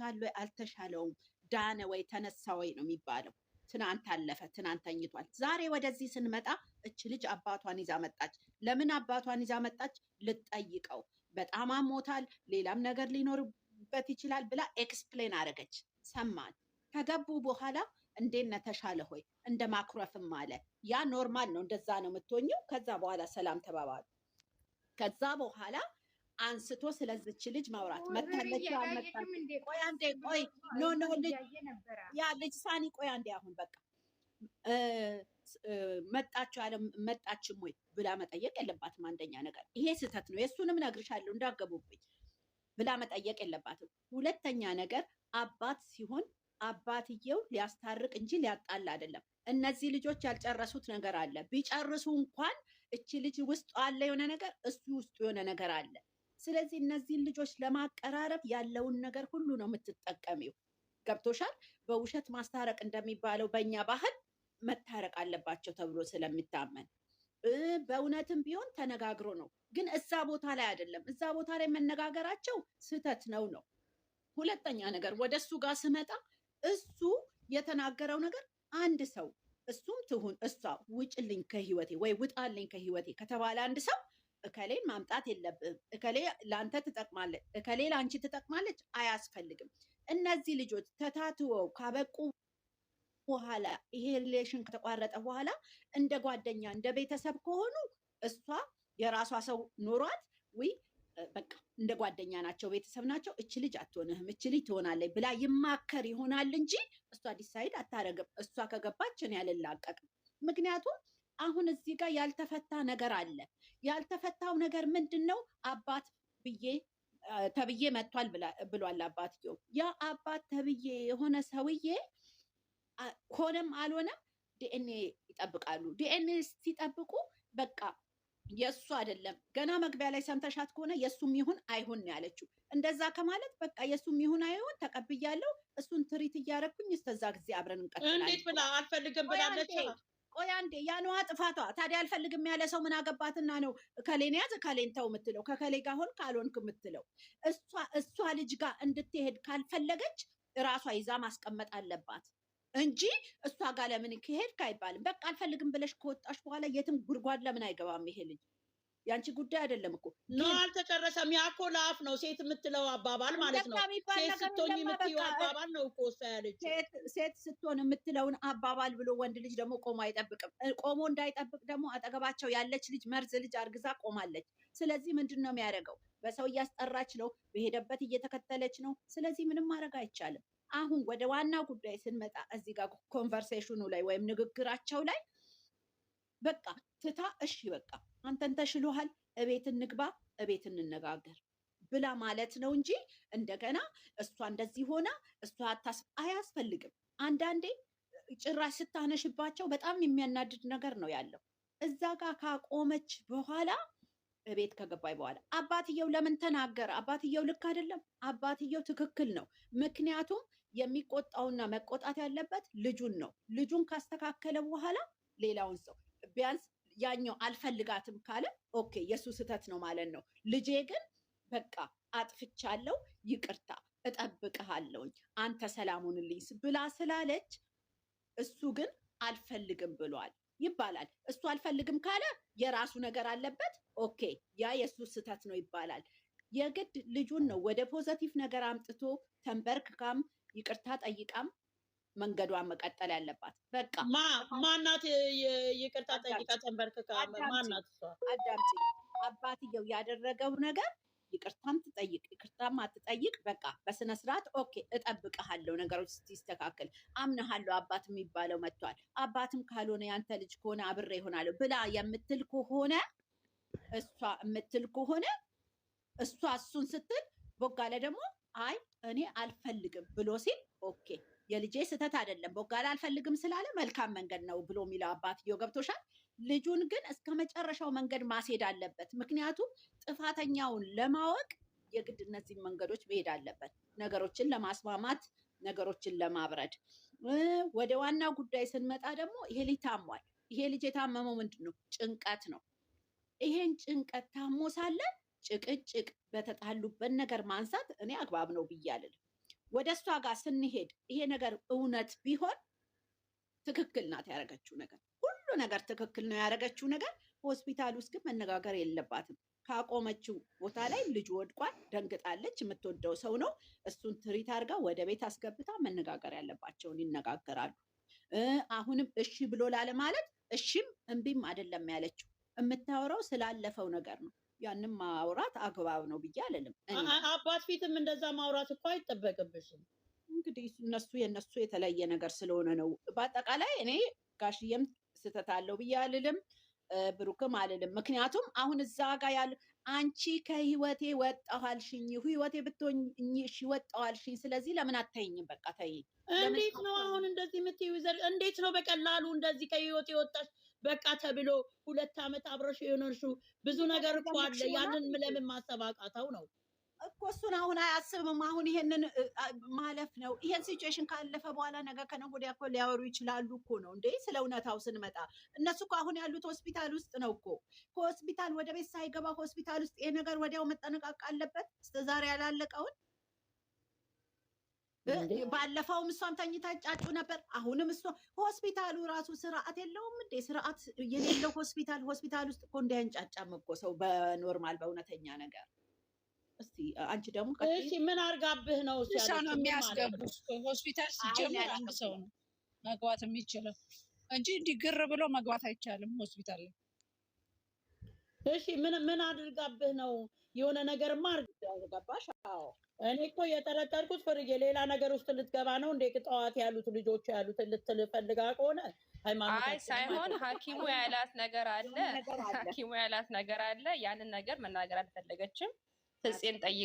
ተሽሎታል ወይ አልተሻለውም፣ ዳነ ወይ ተነሳ ወይ ነው የሚባለው። ትናንት አለፈ፣ ትናንት ተኝቷል። ዛሬ ወደዚህ ስንመጣ እች ልጅ አባቷን ይዛ መጣች። ለምን አባቷን ይዛ መጣች? ልጠይቀው፣ በጣም አሞታል፣ ሌላም ነገር ሊኖርበት ይችላል ብላ ኤክስፕሌን አደረገች። ሰማን። ከገቡ በኋላ እንዴት ነህ ተሻለ ሆይ እንደ ማኩረፍም አለ። ያ ኖርማል ነው፣ እንደዛ ነው የምትሆኘው። ከዛ በኋላ ሰላም ተባባሉ። ከዛ በኋላ አንስቶ ስለዚች ልጅ ማውራት መታለች። ቆይ አንዴ፣ ቆይ ኖ ልጅ ያ ልጅ ሳኒ ቆይ አንዴ፣ አሁን በቃ መጣችሁ ያለ መጣችም ወይ ብላ መጠየቅ የለባትም። አንደኛ ነገር ይሄ ስህተት ነው። የእሱንም እነግርሻለሁ እንዳገቡብኝ ብላ መጠየቅ የለባትም። ሁለተኛ ነገር አባት ሲሆን አባትየው ሊያስታርቅ እንጂ ሊያጣላ አይደለም። እነዚህ ልጆች ያልጨረሱት ነገር አለ። ቢጨርሱ እንኳን እቺ ልጅ ውስጥ አለ የሆነ ነገር፣ እሱ ውስጥ የሆነ ነገር አለ። ስለዚህ እነዚህን ልጆች ለማቀራረብ ያለውን ነገር ሁሉ ነው የምትጠቀሚው። ገብቶሻል? በውሸት ማስታረቅ እንደሚባለው በእኛ ባህል መታረቅ አለባቸው ተብሎ ስለሚታመን በእውነትም ቢሆን ተነጋግሮ ነው። ግን እዛ ቦታ ላይ አይደለም። እዛ ቦታ ላይ መነጋገራቸው ስህተት ነው ነው። ሁለተኛ ነገር ወደ እሱ ጋር ስመጣ እሱ የተናገረው ነገር አንድ ሰው እሱም ትሁን እሷ ውጭልኝ ከህይወቴ ወይ ውጣልኝ ከህይወቴ ከተባለ አንድ ሰው እከሌን ማምጣት የለብህም፣ እከሌ ለአንተ ትጠቅማለች፣ እከሌ ለአንቺ ትጠቅማለች አያስፈልግም። እነዚህ ልጆች ተታትወው ካበቁ በኋላ ይሄ ሪሌሽን ከተቋረጠ በኋላ እንደ ጓደኛ እንደ ቤተሰብ ከሆኑ እሷ የራሷ ሰው ኖሯት ወይ በቃ እንደ ጓደኛ ናቸው፣ ቤተሰብ ናቸው። እች ልጅ አትሆንህም፣ እች ልጅ ትሆናለች ብላ ይማከር ይሆናል እንጂ እሷ ዲሳይድ አታረግም። እሷ ከገባች እኔ አልላቀቅም። ምክንያቱም አሁን እዚህ ጋር ያልተፈታ ነገር አለ። ያልተፈታው ነገር ምንድን ነው? አባት ተብዬ መጥቷል ብሏል አባትየው። ያ አባት ተብዬ የሆነ ሰውዬ ሆነም አልሆነም ዲኤንኤ ይጠብቃሉ። ዲኤንኤ ሲጠብቁ በቃ የእሱ አይደለም። ገና መግቢያ ላይ ሰምተሻት ከሆነ የእሱም ይሁን አይሁን ያለችው። እንደዛ ከማለት በቃ የእሱም ይሁን አይሁን ተቀብያለሁ፣ እሱን ትሪት እያደረግኩኝ እስከዛ ጊዜ አብረን እንቀጥላለን። እንዴት ብላ አልፈልግም ብላለች። ቆይ አንዴ፣ ያ ነዋ ጥፋቷ። ታዲያ አልፈልግም ያለ ሰው ምን አገባትና ነው ከሌን ያዝ ከሌን ተው የምትለው? ከከሌ ጋር ሆን ካልሆንክ የምትለው? እሷ ልጅ ጋር እንድትሄድ ካልፈለገች እራሷ ይዛ ማስቀመጥ አለባት እንጂ እሷ ጋር ለምን ከሄድክ አይባልም። በቃ አልፈልግም ብለሽ ከወጣሽ በኋላ የትም ጉድጓድ ለምን አይገባም? ይሄ ልጅ ያንቺ ጉዳይ አይደለም እኮ ነው። አልተጨረሰም። ያኮ ለአፍ ነው ሴት የምትለው አባባል ማለት ነው። ሴት ስትሆን የምትይው አባባል ነው እኮ እሷ ያለችው። ሴት ስትሆን የምትለውን አባባል ብሎ ወንድ ልጅ ደግሞ ቆሞ አይጠብቅም። ቆሞ እንዳይጠብቅ ደግሞ አጠገባቸው ያለች ልጅ መርዝ ልጅ አርግዛ ቆማለች። ስለዚህ ምንድን ነው የሚያደርገው? በሰው እያስጠራች ነው፣ በሄደበት እየተከተለች ነው። ስለዚህ ምንም ማድረግ አይቻልም። አሁን ወደ ዋና ጉዳይ ስንመጣ እዚህ ጋር ኮንቨርሴሽኑ ላይ ወይም ንግግራቸው ላይ በቃ ትታ እሺ በቃ አንተን ተሽሎሃል፣ እቤት እንግባ፣ እቤት እንነጋገር ብላ ማለት ነው እንጂ እንደገና እሷ እንደዚህ ሆና እሷ አያስፈልግም። አንዳንዴ ጭራሽ ስታነሽባቸው በጣም የሚያናድድ ነገር ነው ያለው። እዛ ጋር ካቆመች በኋላ ቤት ከገባይ በኋላ አባትየው ለምን ተናገረ? አባትየው ልክ አይደለም። አባትየው ትክክል ነው። ምክንያቱም የሚቆጣውና መቆጣት ያለበት ልጁን ነው። ልጁን ካስተካከለ በኋላ ሌላውን ሰው ቢያንስ ያኛው አልፈልጋትም ካለ ኦኬ የሱ ስህተት ነው ማለት ነው። ልጄ ግን በቃ አጥፍቻለሁ፣ ይቅርታ እጠብቅሃለሁኝ፣ አንተ ሰላሙንልኝ ብላ ስላለች እሱ ግን አልፈልግም ብሏል ይባላል። እሱ አልፈልግም ካለ የራሱ ነገር አለበት። ኦኬ ያ የሱ ስህተት ነው ይባላል። የግድ ልጁን ነው ወደ ፖዘቲቭ ነገር አምጥቶ ተንበርክካም ይቅርታ ጠይቃም መንገዷን መቀጠል ያለባት። በቃ ማናት ይቅርታ ጠይቃ ተንበርክካ ማናት? አዳምጪ። አባትየው ያደረገው ነገር ይቅርታም ትጠይቅ ይቅርታም አትጠይቅ፣ በቃ በስነ ስርዓት ኦኬ እጠብቅሃለሁ፣ ነገሮች ሲስተካከል አምናሃለሁ፣ አባት የሚባለው መጥቷል፣ አባትም ካልሆነ ያንተ ልጅ ከሆነ አብሬ ይሆናለሁ ብላ የምትል ከሆነ እሷ እሱን ስትል ቦጋለ ደግሞ አይ እኔ አልፈልግም ብሎ ሲል ኦኬ የልጄ ስህተት አይደለም፣ ቦጋለ አልፈልግም ስላለ መልካም መንገድ ነው ብሎ የሚለው አባትየው ገብቶሻል። ልጁን ግን እስከ መጨረሻው መንገድ ማስሄድ አለበት። ምክንያቱም ጥፋተኛውን ለማወቅ የግድ እነዚህ መንገዶች መሄድ አለበት፣ ነገሮችን ለማስማማት፣ ነገሮችን ለማብረድ። ወደ ዋናው ጉዳይ ስንመጣ ደግሞ ይሄ ልጅ ታሟል። ይሄ ልጅ የታመመው ምንድን ነው? ጭንቀት ነው። ይሄን ጭንቀት ታሞ ሳለ ጭቅጭቅ በተጣሉበት ነገር ማንሳት እኔ አግባብ ነው ብዬ አልልም። ወደ እሷ ጋር ስንሄድ ይሄ ነገር እውነት ቢሆን ትክክል ናት ያደረገችው ነገር፣ ሁሉ ነገር ትክክል ነው ያደረገችው ነገር። ሆስፒታል ውስጥ ግን መነጋገር የለባትም። ካቆመችው ቦታ ላይ ልጅ ወድቋል፣ ደንግጣለች። የምትወደው ሰው ነው። እሱን ትሪት አድርጋ ወደ ቤት አስገብታ መነጋገር ያለባቸውን ይነጋገራሉ። አሁንም እሺ ብሎ ላለ ማለት እሺም እምቢም አይደለም ያለችው። የምታወራው ስላለፈው ነገር ነው። ያንን ማውራት አግባብ ነው ብዬ አልልም። አባት ፊትም እንደዛ ማውራት እኮ አይጠበቅብሽም። እንግዲህ እነሱ የነሱ የተለየ ነገር ስለሆነ ነው። በአጠቃላይ እኔ ጋሽዬም ስህተት አለው ብዬ አልልም፣ ብሩክም አልልም። ምክንያቱም አሁን እዛ ጋር ያለ አንቺ ከህይወቴ ወጣኋልሽኝ፣ ህይወቴ ብትሆኝ እሺ ወጣኋልሽኝ፣ ስለዚህ ለምን አታይኝም? በቃ ተይ። እንዴት ነው አሁን እንደዚህ የምትይው? እንዴት ነው በቀላሉ እንደዚህ ከህይወቴ ወጣሽ በቃ ተብሎ 2 ዓመት አብረሽ የሆነሽው ብዙ ነገር እኮ አለ። ያንን ለምን ማሰብ አቃተው ነው እኮ። እሱን አሁን አያስብም። አሁን ይሄንን ማለፍ ነው። ይሄን ሲቹዌሽን ካለፈ በኋላ ነገ ከነገ ወዲያ እኮ ሊያወሩ ይችላሉ እኮ ነው እንዴ። ስለ እውነታው ስንመጣ እነሱ እኮ አሁን ያሉት ሆስፒታል ውስጥ ነው እኮ። ከሆስፒታል ወደ ቤት ሳይገባ ሆስፒታል ውስጥ ይሄ ነገር ወዲያው መጠነቃቅ አለበት። እስከዛሬ ያላለቀውን ባለፈውም እሷም ተኝታ ጫጩ ነበር። አሁንም እሷ ሆስፒታሉ ራሱ ስርዓት የለውም እንዴ? ስርዓት የሌለው ሆስፒታል ውስጥ እኮ እንዳይንጫጫም እኮ ሰው በኖርማል በእውነተኛ ነገር። እስቲ አንቺ ደግሞ እሺ ምን አርጋብህ ነው ሰው ነው የሚያስገቡት? ሆስፒታል ሲጀምር አንድ ሰው ነው መግባት የሚችለው እንጂ እንዲህ ግር ብሎ መግባት አይቻልም ሆስፒታል ላይ። እሺ ምን አድርጋብህ ነው? የሆነ ነገር ገባሽ? አዎ እኔ እኮ የጠረጠርኩት ፍርዬ ሌላ ነገር ውስጥ ልትገባ ነው እንዴ? ጠዋት ያሉት ልጆች ያሉት ልትል ፈልጋ ከሆነ አይ ሳይሆን ሐኪሙ ያላት ነገር አለ። ሐኪሙ ያላት ነገር አለ። ያንን ነገር መናገር አልፈለገችም። ፍፄን ጠይቃ